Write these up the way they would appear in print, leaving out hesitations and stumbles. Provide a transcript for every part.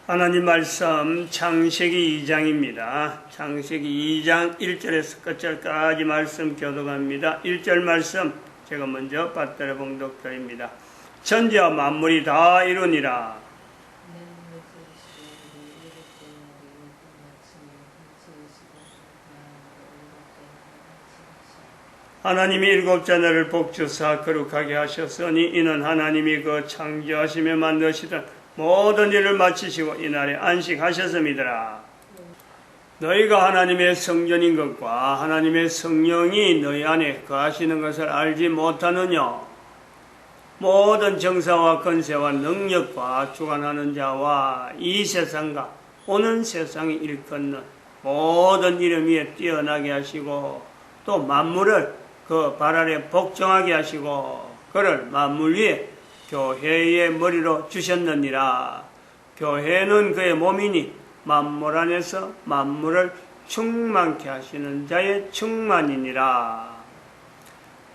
하나님 말씀 창세기 2장입니다. 창세기 2장 1절에서 끝절까지 말씀 교독합니다. 1절 말씀 제가 먼저 받들어 봉독드립니다. 천지와 만물이 다 이루니라. 하나님이 일곱 자녀를 복주사 거룩하게 하셨으니 이는 하나님이 그 창조하시며 만드시던 모든 일을 마치시고 이날에 안식하셨음이더라. 너희가 하나님의 성전인 것과 하나님의 성령이 너희 안에 거하시는 것을 알지 못하느냐? 모든 정사와 권세와 능력과 주관하는 자와 이 세상과 오는 세상이 일컫는 모든 이름 위에 뛰어나게 하시고 또 만물을 그 발 아래 복종하게 하시고 그를 만물 위에 교회의 머리로 주셨느니라. 교회는 그의 몸이니 만물 안에서 만물을 충만케 하시는 자의 충만이니라.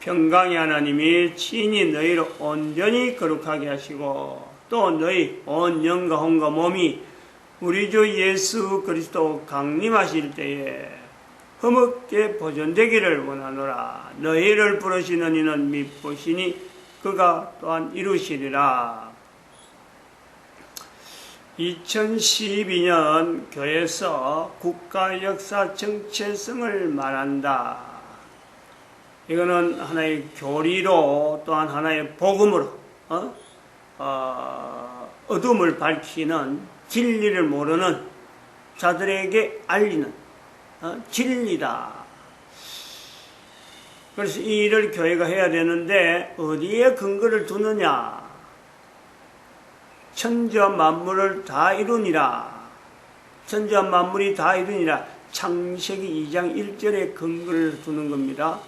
평강의 하나님이 친히 너희를 온전히 거룩하게 하시고 또 너희 온 영과 혼과 몸이 우리 주 예수 그리스도 강림하실 때에 흠없게 보존되기를 원하노라. 너희를 부르시는 이는 미쁘시니 그가 또한 이루시리라. 2012년 교회에서 국가 역사 정체성을 말한다. 이거는 하나의 교리로 또한 하나의 복음으로 어둠을 밝히는 진리를 모르는 자들에게 알리는 진리다. 그래서 이 일을 교회가 해야 되는데 어디에 근거를 두느냐? 천지와 만물을 다 이루니라. 천지와 만물이 다 이루니라. 창세기 2장 1절에 근거를 두는 겁니다.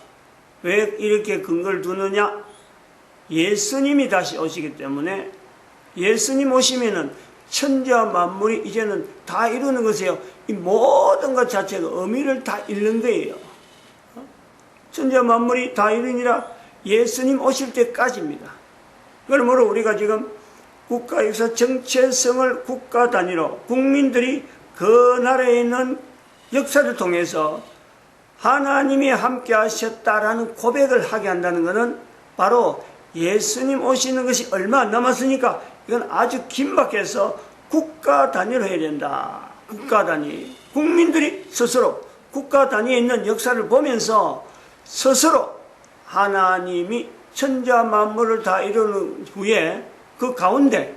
왜 이렇게 근거를 두느냐? 예수님이 다시 오시기 때문에 예수님 오시면은 천지와 만물이 이제는 다 이루는 것이에요. 이 모든 것 자체가 의미를 다 잃는 거예요. 천지와 만물이 다 이루니라. 예수님 오실 때까지입니다. 그러므로 우리가 지금 국가 역사 정체성을 국가 단위로 국민들이 그 나라에 있는 역사를 통해서 하나님이 함께 하셨다라는 고백을 하게 한다는 것은 바로 예수님 오시는 것이 얼마 안 남았으니까 이건 아주 긴박해서 국가 단위로 해야 된다. 국가 단위. 국민들이 스스로 국가 단위에 있는 역사를 보면서 스스로 하나님이 천지와 만물을 다 이루는 후에 그 가운데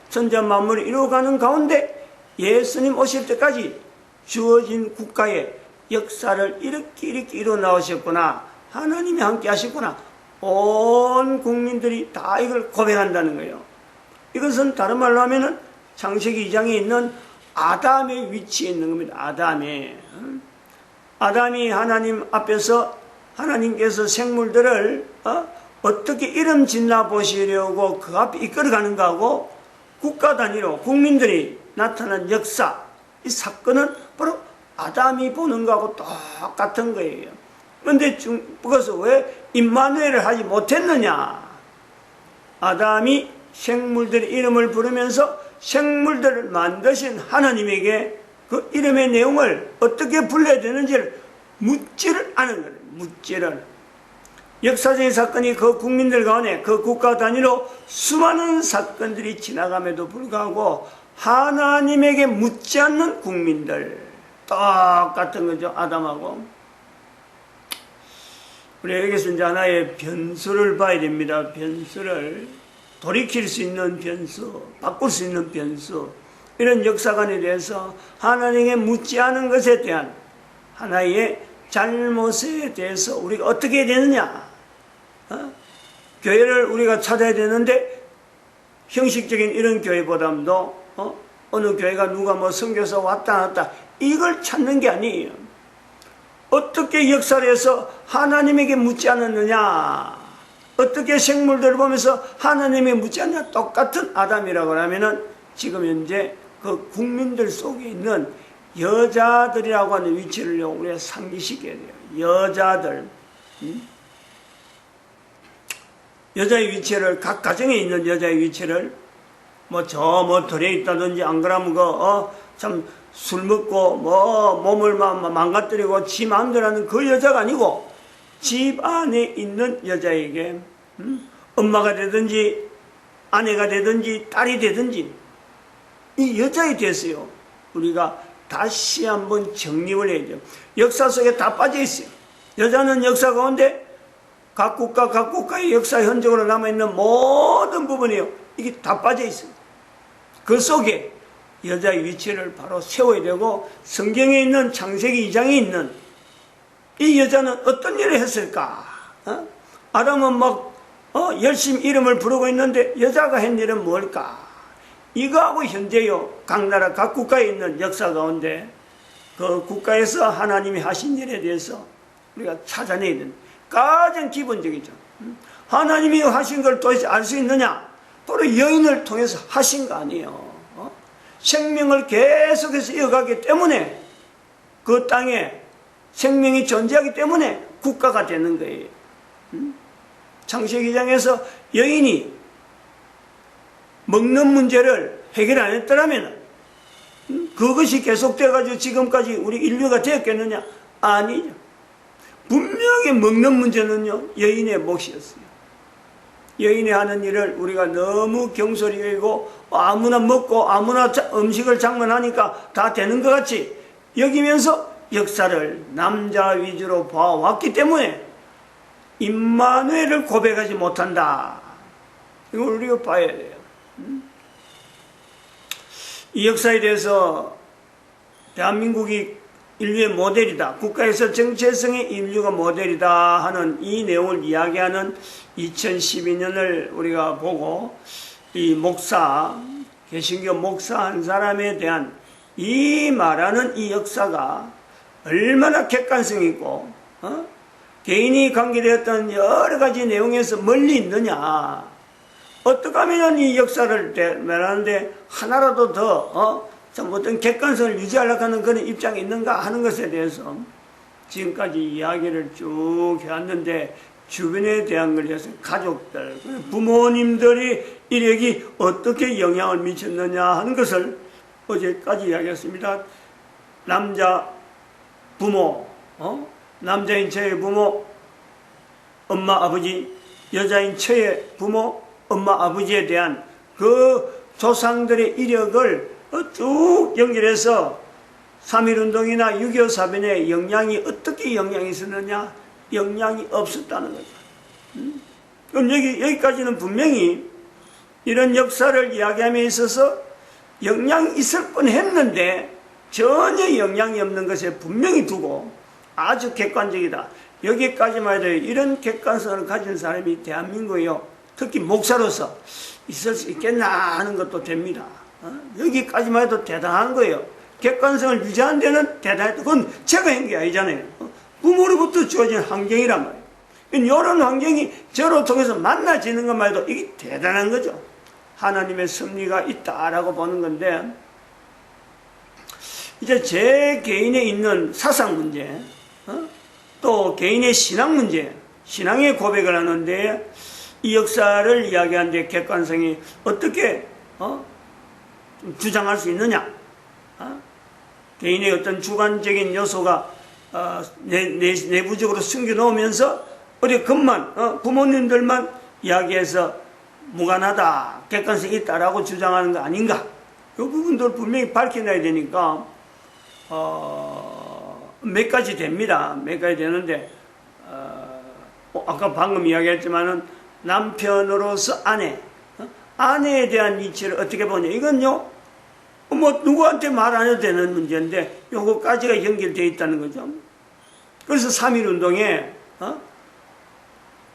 천지와 만물을 이루어가는 가운데 예수님 오실 때까지 주어진 국가의 역사를 이렇게 이루어 나오셨구나. 하나님이 함께 하셨구나. 온 국민들이 다 이걸 고백한다는 거예요. 이것은 다른 말로 하면은 창세기 2장에 있는 아담의 위치에 있는 겁니다. 아담이 하나님 앞에서 하나님께서 생물들을 어떻게 이름 짓나 보시려고 그 앞에 이끌어가는가 하고 국가 단위로 국민들이 나타난 역사, 이 사건은 바로 아담이 보는 거하고 똑같은 거예요. 그런데 그것을 왜 임마누엘을 하지 못했느냐? 아담이 생물들의 이름을 부르면서 생물들을 만드신 하나님에게 그 이름의 내용을 어떻게 불러야 되는지를 묻지를 않은 거예요. 묻지를. 역사적인 사건이 그 국민들 가운데 그 국가 단위로 수많은 사건들이 지나감에도 불구하고 하나님에게 묻지 않는 국민들. 똑같은 거죠. 아담하고. 우리 여기서 이제 하나의 변수를 봐야 됩니다. 변수를. 돌이킬 수 있는 변수, 바꿀 수 있는 변수. 이런 역사관에 대해서 하나님에게 묻지 않은 것에 대한 하나의 잘못에 대해서 우리가 어떻게 해야 되느냐? 교회를 우리가 찾아야 되는데 형식적인 이런 교회보다도 어느 교회가 누가 뭐 선교사 왔다 갔다 이걸 찾는 게 아니에요. 어떻게 역사를 해서 하나님에게 묻지 않았느냐? 어떻게 생물들을 보면서 하나님에게 묻지 않냐? 똑같은 아담이라고 하면은 지금 현재 그 국민들 속에 있는 여자들이라고 하는 위치를 우리가 상기시켜야 돼요. 여자들. 여자의 위치를, 각 가정에 있는 여자의 위치를 덜에 있다든지, 안 그러면 참 술 먹고 몸을 망가뜨리고 지 마음대로 하는 그 여자가 아니고, 집 안에 있는 여자에게 엄마가 되든지 아내가 되든지 딸이 되든지 이 여자에 대해서요, 우리가 다시 한번 정립을 해야죠. 역사 속에 다 빠져 있어요. 여자는 역사 가운데 각 국가의 역사 현적으로 남아있는 모든 부분이요, 이게 다 빠져 있어요. 그 속에 여자의 위치를 바로 세워야 되고, 성경에 있는 창세기 2장에 있는 이 여자는 어떤 일을 했을까? 아담은 열심히 이름을 부르고 있는데 여자가 한 일은 뭘까? 이거하고 현재요, 각 나라 각 국가에 있는 역사 가운데 그 국가에서 하나님이 하신 일에 대해서 우리가 찾아내야 되는 가장 기본적이죠. 하나님이 하신 걸 도대체 알 수 있느냐? 바로 여인을 통해서 하신 거 아니에요. 생명을 계속해서 이어가기 때문에 그 땅에 생명이 존재하기 때문에 국가가 되는 거예요. 창세기 2장에서 여인이 먹는 문제를 해결 안 했더라면 그것이 계속돼가지고 지금까지 우리 인류가 되었겠느냐? 아니죠. 분명히 먹는 문제는요, 여인의 몫이었어요. 여인이 하는 일을 우리가 너무 경솔히 여기고 아무나 먹고 아무나 음식을 장만하니까 다 되는 것 같이 여기면서 역사를 남자 위주로 봐왔기 때문에 임마누엘을 고백하지 못한다. 이걸 우리가 봐야 돼요. 이 역사에 대해서 대한민국이 인류의 모델이다, 국가에서 정체성의 인류가 모델이다 하는 이 내용을 이야기하는 2012년을 우리가 보고, 이 목사, 개신교 목사 한 사람에 대한 이 말하는 이 역사가 얼마나 객관성 있고 개인이 관계되었던 여러 가지 내용에서 멀리 있느냐, 어떻게 하면 이 역사를 말하는데 하나라도 더 참 어떤 객관성을 유지하려고 하는 그런 입장이 있는가 하는 것에 대해서 지금까지 이야기를 쭉 해왔는데, 주변에 대한 것에서 가족들, 부모님들이 이력이 어떻게 영향을 미쳤느냐 하는 것을 어제까지 이야기했습니다. 남자 부모, 남자인 저의 부모, 엄마 아버지, 여자인 저의 부모, 엄마 아버지에 대한 그 조상들의 이력을 쭉 연결해서 3.1운동이나 6.25 사변의 영향이 어떻게 영향이 있었느냐? 영향이 없었다는 거죠. 그럼 여기까지는 분명히 이런 역사를 이야기함에 있어서 영향이 있을 뻔했는데 전혀 영향이 없는 것에 분명히 두고 아주 객관적이다. 여기까지만 해도 이런 객관성을 가진 사람이 대한민국이요, 특히 목사로서 있을 수 있겠나 하는 것도 됩니다. 여기까지만 해도 대단한 거예요. 객관성을 유지하는 데는 대단했다. 그건 제가 한 게 아니잖아요. 부모로부터 주어진 환경이란 말이에요. 이런 환경이 저로 통해서 만나지는 것만 해도 이게 대단한 거죠. 하나님의 섭리가 있다라고 보는 건데, 이제 제 개인에 있는 사상 문제, 또 개인의 신앙 문제, 신앙의 고백을 하는데 이 역사를 이야기하는데 객관성이 어떻게 주장할 수 있느냐? 개인의 어떤 주관적인 요소가 내부적으로 숨겨놓으면서 우리 그것만 부모님들만 이야기해서 무관하다, 객관성이 있다라고 주장하는 거 아닌가? 이 부분들 분명히 밝혀놔야 되니까 몇 가지 됩니다. 몇 가지 되는데 아까 방금 이야기했지만은 남편으로서 아내에 대한 위치를 어떻게 보냐, 이건요 누구한테 말 안 해도 되는 문제인데 요거까지가 연결되어 있다는 거죠. 그래서 3.1운동에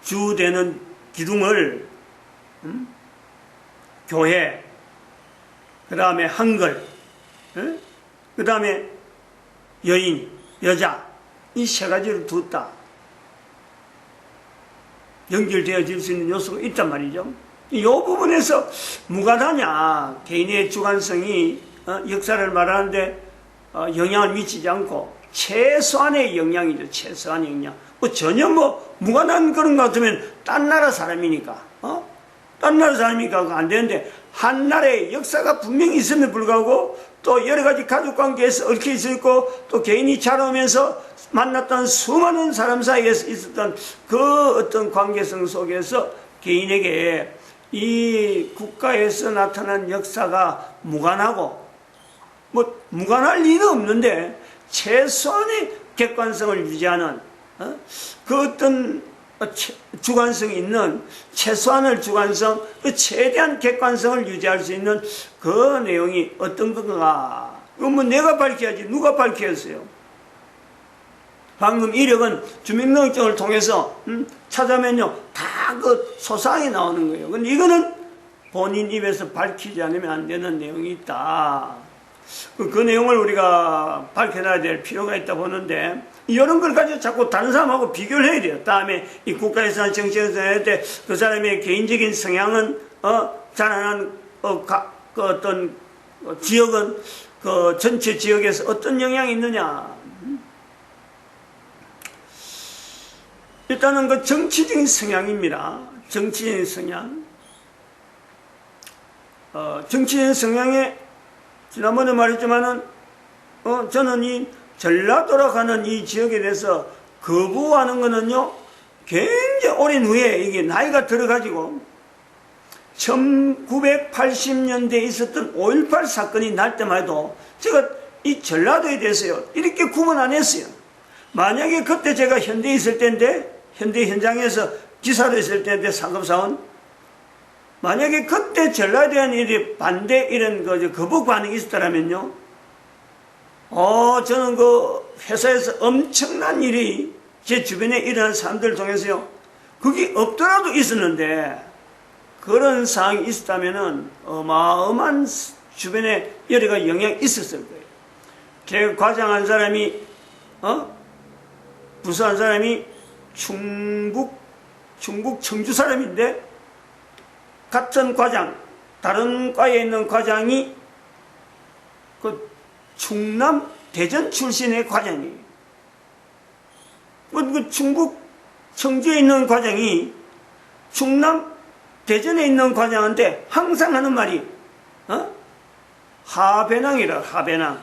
주되는 기둥을 교회, 그 다음에 한글, 그 다음에 여인, 여자, 이 세 가지를 뒀다. 연결되어질 수 있는 요소가 있단 말이죠. 이 부분에서 무관하냐, 개인의 주관성이 역사를 말하는데 영향을 미치지 않고 최소한의 영향이죠. 최소한의 영향. 전혀 무관한 그런 것 같으면 딴 나라 사람이니까 딴 나라 사람이니까 안 되는데, 한 나라의 역사가 분명히 있음에 불구하고 또 여러 가지 가족관계에서 얽혀 있고 또 개인이 자라오면서 만났던 수많은 사람 사이에서 있었던 그 어떤 관계성 속에서 개인에게 이 국가에서 나타난 역사가 무관하고 뭐 무관할 리는 없는데 최소한의 객관성을 유지하는 그 어떤 주관성이 있는 최소한의 주관성, 그 최대한 객관성을 유지할 수 있는 그 내용이 어떤 건가? 이건 뭐 내가 밝혀야지 누가 밝혔어요? 방금 이력은 주민등록증을 통해서 찾아면요 다 그 소상히 나오는 거예요. 근데 이거는 본인 입에서 밝히지 않으면 안 되는 내용이 있다. 그 내용을 우리가 밝혀놔야 될 필요가 있다 보는데 이런 걸 가지고 자꾸 다른 사람하고 비교를 해야 돼요. 다음에 이 국가에서 정치에서 할 때 그 사람의 개인적인 성향은 자라난 그 어떤 지역은 그 전체 지역에서 어떤 영향이 있느냐. 일단은 그 정치적인 성향입니다. 정치적인 성향. 정치적인 성향에 지난번에 말했지만은 저는 이 전라도라 하는 이 지역에 대해서 거부하는 거는요 굉장히 오랜 후에 이게 나이가 들어가지고 1980년대에 있었던 5.18 사건이 날 때만 해도 제가 이 전라도에 대해서요 이렇게 구분 안 했어요. 만약에 그때 제가 현대에 있을 때인데 현대 현장에서 기사로 있을 때인데 상급사원 만약에 그때 전라도에 대한 일이 반대 이런 거북 반응이 있었더라면요 저는 그 회사에서 엄청난 일이 제 주변에 일어난 사람들 중에서요 그게 없더라도 있었는데 그런 상황이 있었다면은 어마어마한 주변에 여러 가지 영향이 있었을 거예요. 제 과장한 사람이 부서한 사람이 충북 청주 사람인데 같은 과장 다른 과에 있는 과장이 그 충남 대전 출신의 과장이에요. 그 충북 청주에 있는 과장이 충남 대전에 있는 과장한테 항상 하는 말이 하배낭이라 하배낭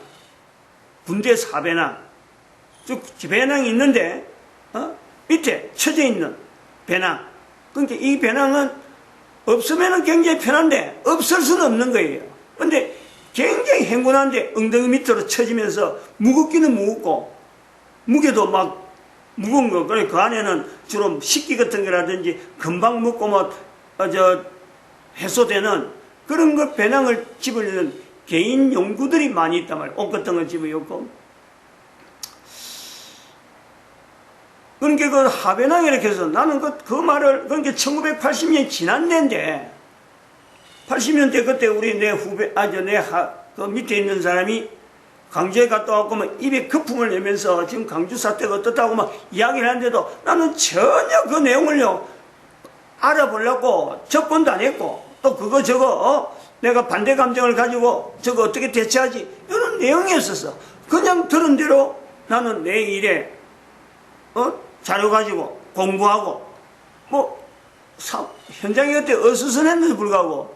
군대에서 하배낭 즉 배낭이 있는데 밑에 쳐져 있는 배낭 그러니까 이 배낭은 없으면 굉장히 편한데 없을 수는 없는 거예요. 근데 굉장히 행군한데 엉덩이 밑으로 쳐지면서 무겁기는 무겁고 무게도 막 무거운 거. 그래 그 안에는 주로 식기 같은 거라든지 금방 먹고 뭐 해소되는 그런 거 배낭을 집어넣는 개인 용구들이 많이 있단 말이에요. 옷 같은 거 집어넣고. 그러니까 그 하배낭 이렇게 해서 나는 그 말을 그러니까 1980년 지난 데인데 80년대 그때 우리 내 후배 그 밑에 있는 사람이 강주에 갔다 왔고 막 입에 거품을 내면서 지금 강주 사태가 어떻다고 막 이야기를 하는데도 나는 전혀 그 내용을요 알아보려고 접근도 안 했고 또 그거 저거 내가 반대 감정을 가지고 저거 어떻게 대처하지 이런 내용이 없었어. 그냥 들은 대로 나는 내 일에 자료 가지고 공부하고 뭐 현장에 그때 어수선했는데 불구하고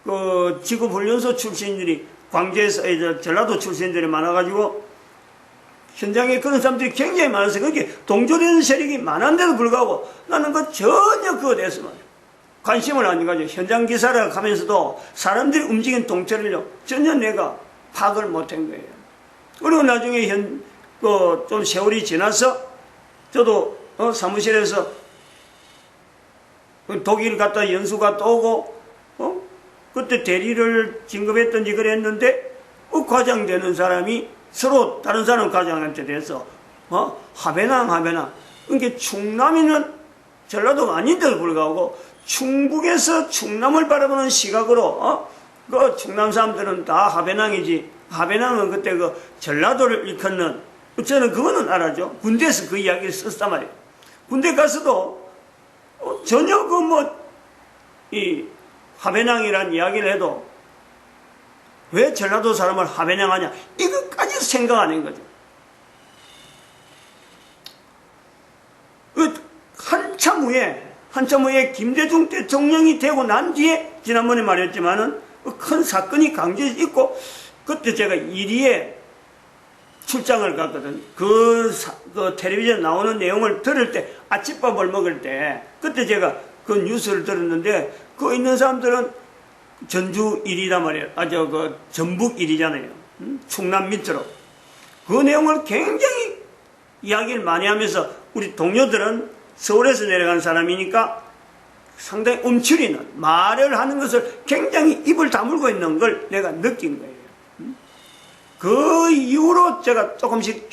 그 지구훈련소 출신들이 광주에서 전라도 출신들이 많아가지고 현장에 그런 사람들이 굉장히 많아서 그렇게 동조되는 세력이 많은데도 불구하고 나는 그 전혀 그거에 대해서 관심을 안 가지고 현장 기사를 하면서도 사람들이 움직인 동체를요 전혀 내가 파악을 못한 거예요. 그리고 나중에 좀 세월이 지나서 저도 사무실에서 독일 갔다 연수 갔다 오고 그때 대리를 진급했던지 그랬는데 과장 되는 사람이 서로 다른 사람 과장한테 대해서 하배낭 그러니까 충남이는 전라도가 아닌데도 불구하고 충북에서 충남을 바라보는 시각으로 그 충남 사람들은 다 하배낭이지 하배낭은 그때 그 전라도를 일컫는 저는 그거는 알아죠. 군대에서 그 이야기를 썼단 말이에요. 군대 가서도 전혀 이 하배낭이라는 이야기를 해도 왜 전라도 사람을 하배낭하냐 이것까지 생각 안 한 거죠. 한참 후에 김대중 대통령이 되고 난 뒤에 지난번에 말했지만은 큰 사건이 강제에 있고 그때 제가 1위에 출장을 갔거든. 그 텔레비전 나오는 내용을 들을 때 아침밥을 먹을 때 그때 제가 그 뉴스를 들었는데 그 있는 사람들은 전주 1위란 말이에요. 그 전북 1위잖아요. 충남 밑으로. 그 내용을 굉장히 이야기를 많이 하면서 우리 동료들은 서울에서 내려간 사람이니까 상당히 움츠리는 말을 하는 것을 굉장히 입을 다물고 있는 걸 내가 느낀 거예요. 그 이후로 제가 조금씩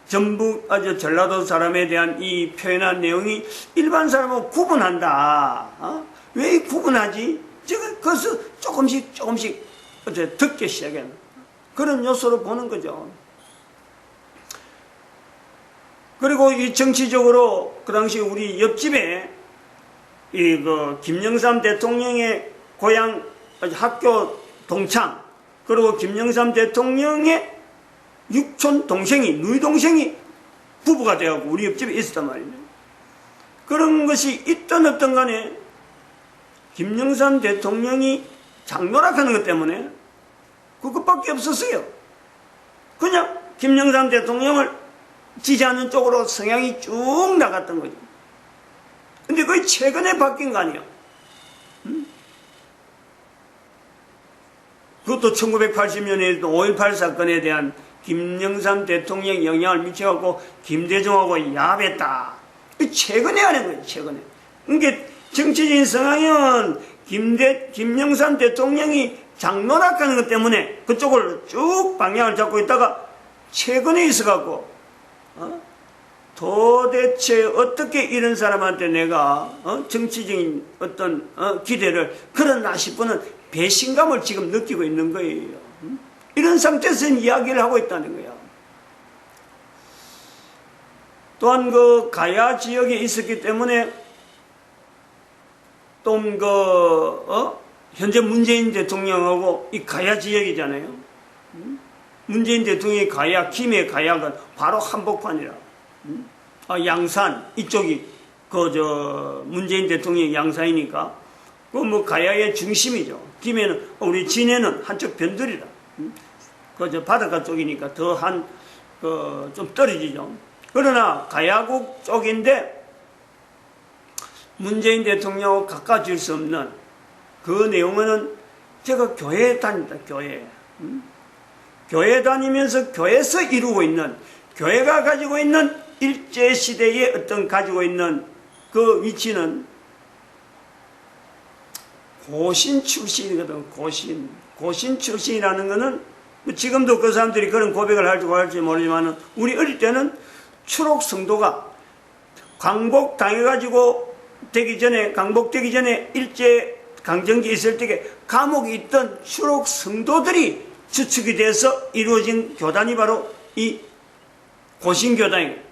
전북 전라도 사람에 대한 이 표현한 내용이 일반 사람하고 구분한다. 왜 구분하지? 제가 그것을 조금씩 어째 듣기 시작한 그런 요소로 보는 거죠. 그리고 이 정치적으로 그 당시 우리 옆집에 김영삼 대통령의 고향 학교 동창 그리고 김영삼 대통령의 육촌 동생이 누이 동생이 부부가 되어가고 우리 옆집에 있었단 말이에요. 그런 것이 있든 없든 간에 김영삼 대통령이 장노락하는 것 때문에 그것밖에 없었어요. 그냥 김영삼 대통령을 지지하는 쪽으로 성향이 쭉 나갔던 거죠. 근데 그게 최근에 바뀐 거 아니에요. 그것도 1980년에 5.18 사건에 대한 김영삼 대통령 영향을 미쳐갖고 김대중하고 야합했다. 최근에 하는 거예요, 최근에. 그러니까 정치적인 성향은 김영삼 대통령이 장노락하는 것 때문에 그쪽을 쭉 방향을 잡고 있다가 최근에 있어갖고, 도대체 어떻게 이런 사람한테 내가, 정치적인 어떤, 기대를 걸었나 싶은 배신감을 지금 느끼고 있는 거예요. 이런 상태에서 이야기를 하고 있다는 거야. 또한 그 가야 지역에 있었기 때문에 또 현재 문재인 대통령하고 이 가야 지역이잖아요. 문재인 대통령이 가야, 김해 가야가 바로 한복판이라. 양산 이쪽이 문재인 대통령이 양산이니까 가야의 중심이죠. 김해는 우리 진해는 한쪽 변두리라. 바닷가 쪽이니까 더 좀 떨어지죠. 그러나 가야국 쪽인데 문재인 대통령하고 가까워질 수 없는 그 내용은 제가 교회에 다닙니다. 교회 다니면서 교회에서 이루고 있는 교회가 가지고 있는 일제시대에 가지고 있는 그 위치는 고신 출신이거든. 고신 출신이라는 거는 지금도 그 사람들이 그런 고백을 할지 모르지만 우리 어릴 때는 추록 성도가 강복되기 전에 일제 강점기 있을 때 감옥에 있던 추록 성도들이 주축이 돼서 이루어진 교단이 바로 이 고신교단이에요.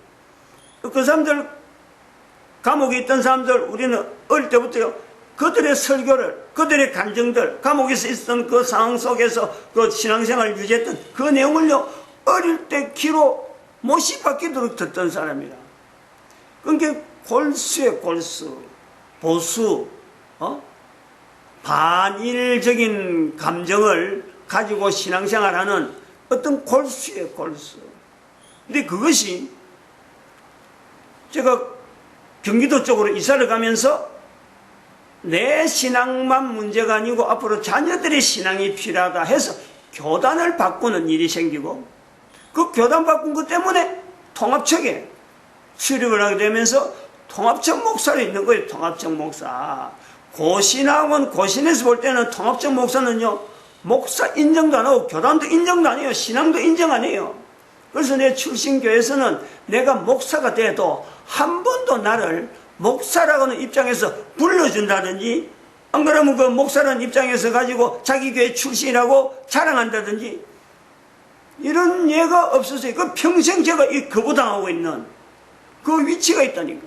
그 사람들, 감옥에 있던 사람들, 우리는 어릴 때부터요, 그들의 설교를, 그들의 간증들, 감옥에서 있었던 그 상황 속에서 그 신앙생활을 유지했던 그 내용을요, 어릴 때 귀로 못이 박히도록 듣던 사람이라. 그러니까 골수의 골수, 보수, 반일적인 감정을 가지고 신앙생활하는 어떤 골수의 골수. 근데 그것이 제가 경기도 쪽으로 이사를 가면서 내 신앙만 문제가 아니고 앞으로 자녀들의 신앙이 필요하다 해서 교단을 바꾸는 일이 생기고 그 교단 바꾼 것 때문에 통합청에 출입을 하게 되면서 통합청 목사로 있는 거예요. 통합청 목사. 고신학원, 고신에서 볼 때는 통합청 목사는요, 목사 인정도 안 하고 교단도 인정도 안 해요. 신앙도 인정 안 해요. 그래서 내 출신교회에서는 내가 목사가 돼도 한 번도 나를 목사라고는 입장에서 불러준다든지, 안 그러면 그 목사라는 입장에서 가지고 자기 교회 출신이라고 자랑한다든지, 이런 예가 없었어요. 그 평생 제가 거부당하고 있는 그 위치가 있다니까.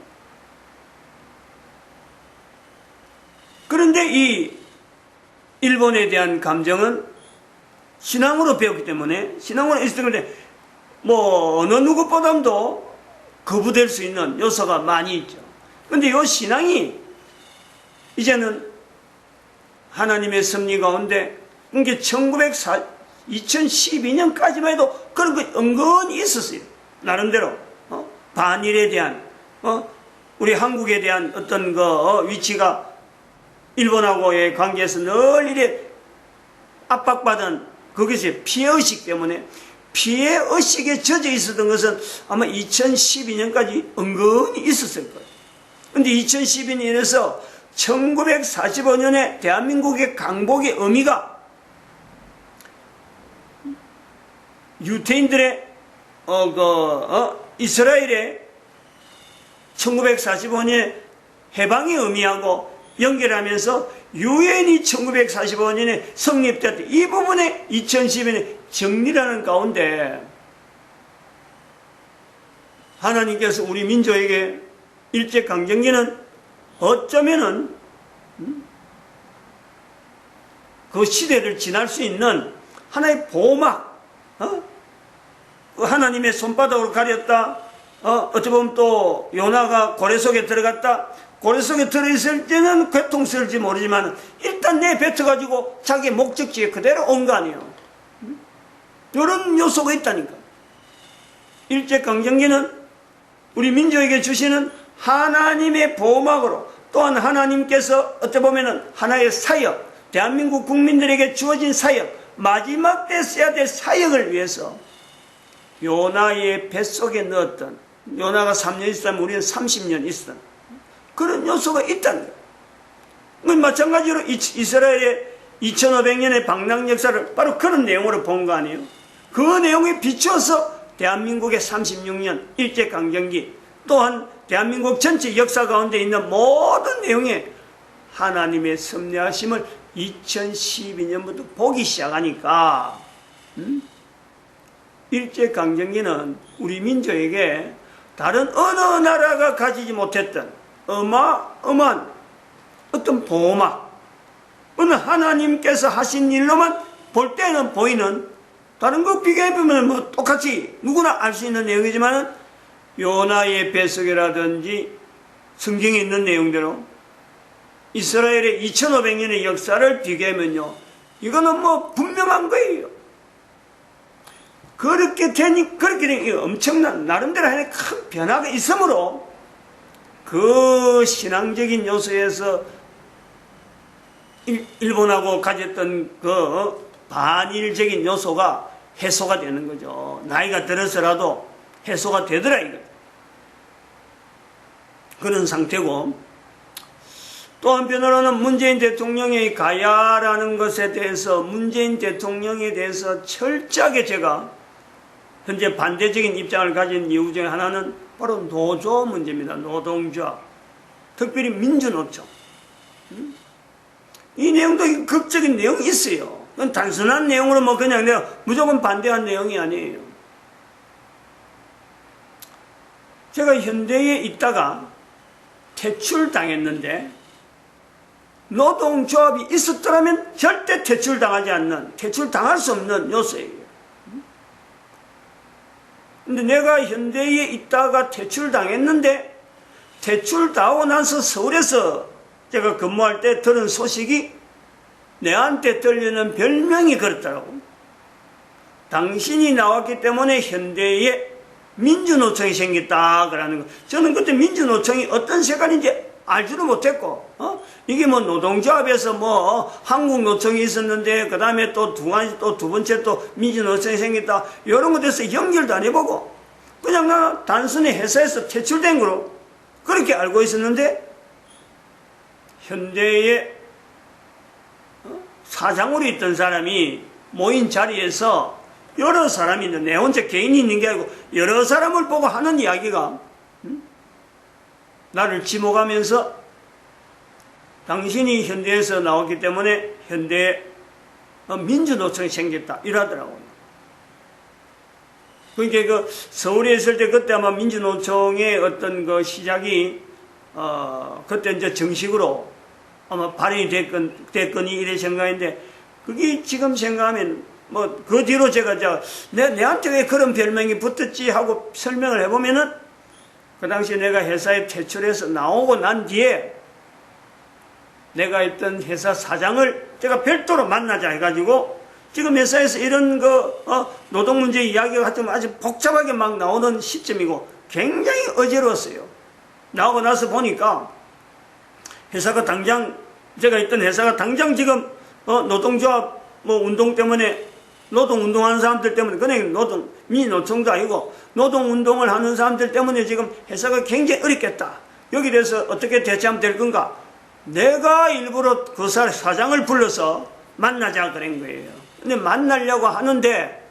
그런데 이 일본에 대한 감정은 신앙으로 배웠기 때문에, 신앙으로 있었기 때문에, 어느 누구보다도 거부될 수 있는 요소가 많이 있죠. 근데 이 신앙이 이제는 하나님의 섭리 가운데 이게 2012년까지만 해도 그런 거 은근히 있었어요. 나름대로 반일에 대한 우리 한국에 대한 어떤 위치가 일본하고의 관계에서 늘 이래 압박받은 그것이 피해의식 때문에 피해의식에 젖어 있었던 것은 아마 2012년까지 은근히 있었을 거예요. 근데 2012년에서 1945년에 대한민국의 강복의 의미가 유태인들의 이스라엘의 1945년의 해방의 의미하고 연결하면서 유엔이 1945년에 성립되었다. 이 부분에 2012년에 정리라는 가운데 하나님께서 우리 민족에게 일제강점기는 어쩌면은 그 시대를 지날 수 있는 하나의 보호막, 하나님의 손바닥으로 가렸다. 어찌 보면 또 요나가 고래 속에 들어갔다. 고래 속에 들어있을 때는 괴통스러울지 모르지만 일단 내뱉어가지고 자기 목적지에 그대로 온 거 아니에요. 이런 요소가 있다니까. 일제강점기는 우리 민족에게 주시는 하나님의 보호막으로, 또한 하나님께서 어찌 보면은 하나의 사역, 대한민국 국민들에게 주어진 사역, 마지막 때 써야 될 사역을 위해서 요나의 뱃속에 넣었던, 요나가 3년 있었다면 우리는 30년 있었던 그런 요소가 있다는 거예요. 마찬가지로 이스라엘의 2500년의 방랑 역사를 바로 그런 내용으로 본 거 아니에요. 그 내용에 비추어서 대한민국의 36년 일제강점기, 또한 대한민국 전체 역사 가운데 있는 모든 내용에 하나님의 섭리하심을 2012년부터 보기 시작하니까 일제강점기는 우리 민족에게 다른 어느 나라가 가지지 못했던 어마어마한 어떤 보호막, 어느 하나님께서 하신 일로만 볼 때는 보이는, 다른 거 비교해보면 뭐 똑같이 누구나 알 수 있는 내용이지만 요나의 뱃속이라든지 성경에 있는 내용대로 이스라엘의 2500년의 역사를 비교하면요, 이거는 뭐 분명한 거예요. 그렇게 되니 엄청난 나름대로 하나의 큰 변화가 있으므로 그 신앙적인 요소에서 일본하고 가졌던 그 반일적인 요소가 해소가 되는 거죠. 나이가 들어서라도 해소가 되더라 이거. 그런 상태고, 또 한편으로는 문재인 대통령의 가야라는 것에 대해서, 문재인 대통령에 대해서 철저하게 제가 현재 반대적인 입장을 가진 이유 중에 하나는 바로 노조 문제입니다. 노동조합, 특별히 민주노총. 이 내용도 극적인 내용이 있어요. 그건 단순한 내용으로 뭐 그냥 내가 무조건 반대한 내용이 아니에요. 제가 현대에 있다가 퇴출당했는데 노동조합이 있었더라면 절대 퇴출당하지 않는, 퇴출당할 수 없는 요소예요. 근데 내가 현대에 있다가 퇴출당했는데, 퇴출당하고 나서 서울에서 제가 근무할 때 들은 소식이 내한테 들리는 별명이 그렇더라고. 당신이 나왔기 때문에 현대에 민주노총이 생겼다 그러는 거. 저는 그때 민주노총이 어떤 색깔인지 알지도 못했고, 이게 뭐 노동조합에서 뭐 한국노총이 있었는데 그 다음에 또 두 번째 또 민주노총이 생겼다, 이런 것에 대해서 연결도 안 해보고 그냥 나 단순히 회사에서 퇴출된 거로 그렇게 알고 있었는데, 현대에 사장으로 있던 사람이 모인 자리에서 여러 사람이 있는데, 내 혼자 개인이 있는 게 아니고 여러 사람을 보고 하는 이야기가 나를 지목하면서 당신이 현대에서 나왔기 때문에 현대에 민주노총이 생겼다 이러더라고요. 그러니까 그 서울에 있을 때 그때 아마 민주노총의 어떤 그 시작이 그때 이제 정식으로 아마 발행이 됐거니 이래 생각했는데, 그게 지금 생각하면 뭐 그 뒤로 제가 내한테 왜 그런 별명이 붙었지 하고 설명을 해보면은, 그 당시에 내가 회사에 퇴출해서 나오고 난 뒤에 내가 있던 회사 사장을 제가 별도로 만나자 해가지고 지금 회사에서 이런 노동 문제 이야기가 아주 복잡하게 막 나오는 시점이고 굉장히 어지러웠어요. 나오고 나서 보니까 회사가 당장, 제가 있던 회사가 당장 지금 노동조합 운동 때문에 노동운동하는 사람들 때문에 그냥 민노총도 아니고 노동운동을 하는 사람들 때문에 지금 회사가 굉장히 어렵겠다. 여기 대해서 어떻게 대처하면 될 건가? 내가 일부러 그 사장을 불러서 만나자 그런 거예요. 근데 만나려고 하는데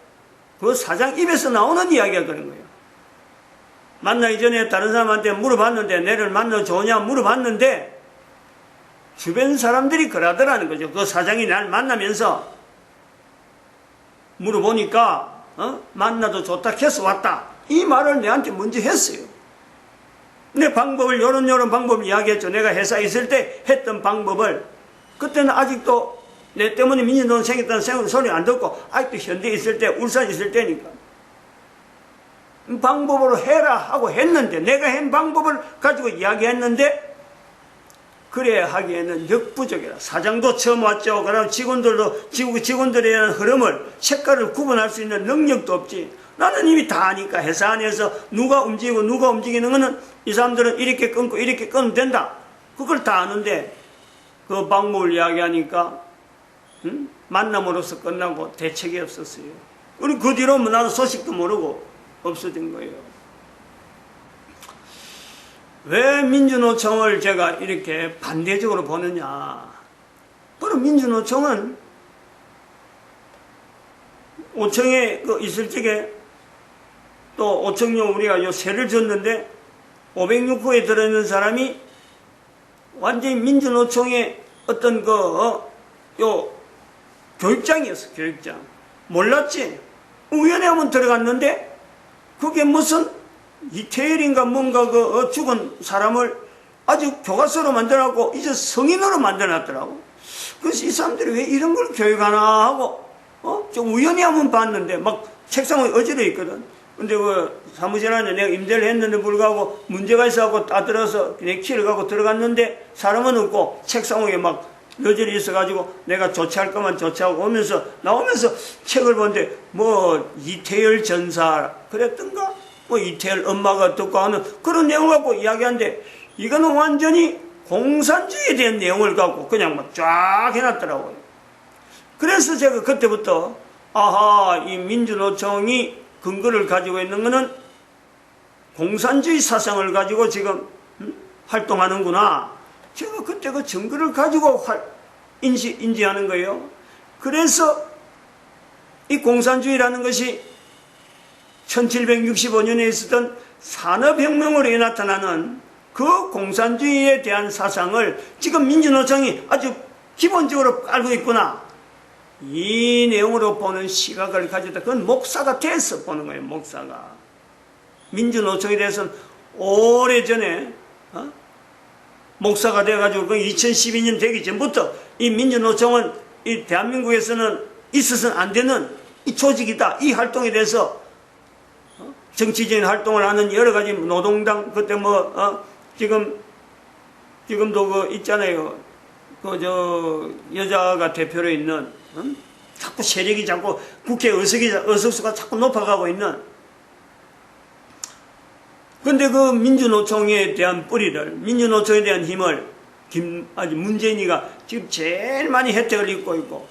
그 사장 입에서 나오는 이야기가 그런 거예요. 만나기 전에 다른 사람한테 물어봤는데 내를 만나 좋으냐 물어봤는데 주변 사람들이 그러더라는 거죠. 그 사장이 날 만나면서 물어보니까 만나도 좋다 해서 왔다. 이 말을 내한테 먼저 했어요. 내 방법을 요런 방법을 이야기했죠. 내가 회사에 있을 때 했던 방법을 그때는 아직도 내 때문에 민주노동 생겼다는 소리 안 듣고 아직도 현대에 있을 때 울산에 있을 때니까 방법으로 해라 하고 했는데 내가 한 방법을 가지고 이야기했는데 그래야 하기에는 역부족이라. 사장도 처음 왔죠. 그다음 직원들도 직원들에 대한 흐름을 색깔을 구분할 수 있는 능력도 없지. 나는 이미 다 아니까 회사 안에서 누가 움직이고 누가 움직이는 거는 이 사람들은 이렇게 끊고 이렇게 끊으면 된다. 그걸 다 아는데 그 방법을 이야기하니까 만남으로서 끝나고 대책이 없었어요. 그리고 그 뒤로 나도 소식도 모르고 없어진 거예요. 왜 민주노총을 제가 이렇게 반대적으로 보느냐. 그럼 민주노총은 5청에 있을 적에 또 5청령 우리가 요 세를 줬는데 506호에 들어있는 사람이 완전히 민주노총의 어떤 교육장이었어. 교육장. 몰랐지. 우연히 한번 들어갔는데 그게 무슨 이태일인가 뭔가 죽은 사람을 아주 교과서로 만들어놨고 이제 성인으로 만들어놨더라고. 그래서 이 사람들이 왜 이런 걸 교육하나 하고 좀 우연히 한번 봤는데 막 책상에 어지러 있거든. 근데 사무실 안에 내가 임대를 했는데 불구하고 문제가 있어갖고 따들어서 그냥 키를 갖고 들어갔는데 사람은 없고 책상 위에 막 여전히 있어가지고 내가 조치할 것만 조치하고 오면서 나오면서 책을 보는데 이태일 전사 그랬던가? 이태일 엄마가 듣고 하는 그런 내용을 갖고 이야기하는데 이거는 완전히 공산주의에 대한 내용을 갖고 그냥 막 쫙 해놨더라고요. 그래서 제가 그때부터 이 민주노총이 근거를 가지고 있는 거는 공산주의 사상을 가지고 지금 활동하는구나. 제가 그때 그 증거를 가지고 인지하는 거예요. 그래서 이 공산주의라는 것이 1765년에 있었던 산업혁명으로 나타나는 그 공산주의에 대한 사상을 지금 민주노총이 아주 기본적으로 알고 있구나. 이 내용으로 보는 시각을 가졌다. 그건 목사가 돼서 보는 거예요. 목사가. 민주노총에 대해서는 오래전에 목사가 돼가지고 2012년 되기 전부터 이 민주노총은 이 대한민국에서는 있어서는 안 되는 이 조직이다. 이 활동에 대해서 정치적인 활동을 하는 여러 가지 노동당 그때 지금도 있잖아요. 여자가 대표로 있는 자꾸 세력이 자꾸 국회 의석수가 자꾸 높아가고 있는. 근데 그 민주노총에 대한 뿌리를, 민주노총에 대한 힘을 아주 문재인이가 지금 제일 많이 혜택을 입고 있고,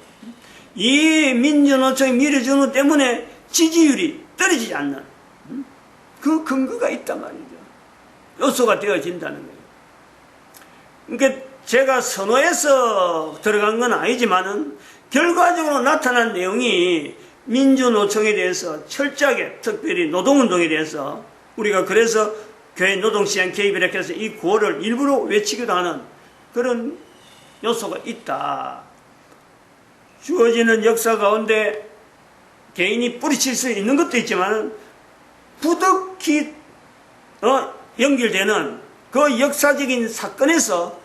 이 민주노총이 밀어주는 때문에 지지율이 떨어지지 않는 그 근거가 있단 말이죠. 요소가 되어진다는 거예요. 그러니까 제가 선호해서 들어간 건 아니지만은 결과적으로 나타난 내용이 민주노총에 대해서 철저하게, 특별히 노동운동에 대해서 우리가 그래서 교회 노동시장 개입이라 해서 이 구호를 일부러 외치기도 하는 그런 요소가 있다. 주어지는 역사 가운데 개인이 뿌리칠 수 있는 것도 있지만 부득이 연결되는 그 역사적인 사건에서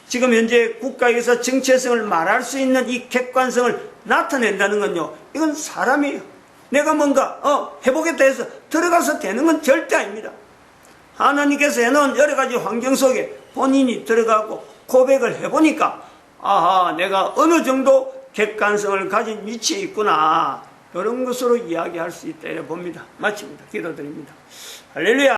지금 현재 국가에서 정체성을 말할 수 있는 이 객관성을 나타낸다는 건요, 이건 사람이 내가 뭔가 해보겠다 해서 들어가서 되는 건 절대 아닙니다. 하나님께서 해놓은 여러 가지 환경 속에 본인이 들어가고 고백을 해보니까 아하, 내가 어느 정도 객관성을 가진 위치에 있구나, 이런 것으로 이야기할 수 있다 봅니다. 마칩니다. 기도드립니다. 할렐루야.